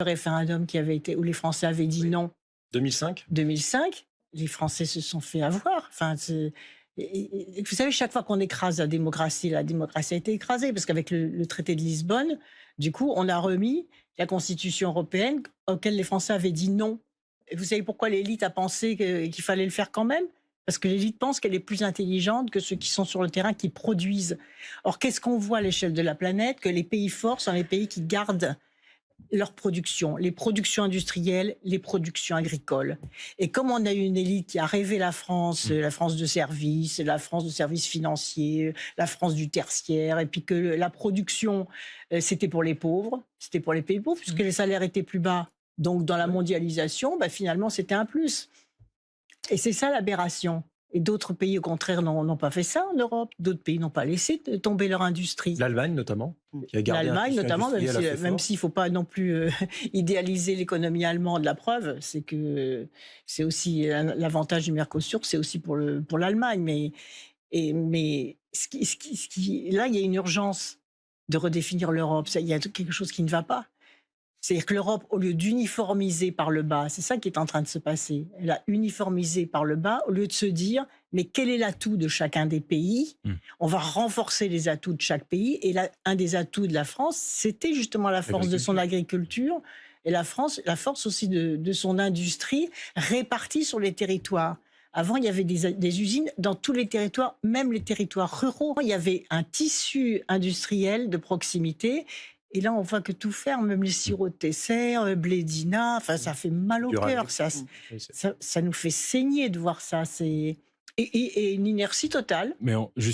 Le référendum qui avait été, où les Français avaient dit non, 2005 2005, les Français se sont fait avoir. Enfin, vous savez, chaque fois qu'on écrase la démocratie a été écrasée, parce qu'avec le traité de Lisbonne, du coup, on a remis la Constitution européenne auquel les Français avaient dit non. Et vous savez pourquoi l'élite a pensé qu'il fallait le faire quand même? Parce que l'élite pense qu'elle est plus intelligente que ceux qui sont sur le terrain, qui produisent. Or, qu'est-ce qu'on voit à l'échelle de la planète? Que les pays forts sont les pays qui gardent leur production, les productions industrielles, les productions agricoles. Et comme on a eu une élite qui a rêvé la France de services, la France de services financiers, la France du tertiaire, et puis que la production, c'était pour les pauvres, c'était pour les pays pauvres, puisque les salaires étaient plus bas. Donc, dans la mondialisation, finalement, c'était un plus. Et c'est ça l'aberration. Et d'autres pays, au contraire, n'ont pas fait ça en Europe. D'autres pays n'ont pas laissé tomber leur industrie. L'Allemagne, notamment, qui a gardé l'Allemagne, notamment, même s'il ne faut pas non plus idéaliser l'économie allemande. La preuve, c'est que c'est aussi l'avantage du Mercosur, c'est aussi pour l'Allemagne. Mais là, il y a une urgence de redéfinir l'Europe. Il y a quelque chose qui ne va pas. C'est-à-dire que l'Europe, au lieu d'uniformiser par le bas, c'est ça qui est en train de se passer. Elle a uniformisé par le bas, au lieu de se dire, mais quel est l'atout de chacun des pays? On va renforcer les atouts de chaque pays. Et là, un des atouts de la France, c'était justement la force de son agriculture et la force aussi de son industrie répartie sur les territoires. Avant, il y avait des usines dans tous les territoires, même les territoires ruraux. Il y avait un tissu industriel de proximité. Et là, on voit que tout ferme, même les sirops de Tesser, Blédina, enfin, ça fait mal au cœur. Ça nous fait saigner de voir ça. Et une inertie totale. Mais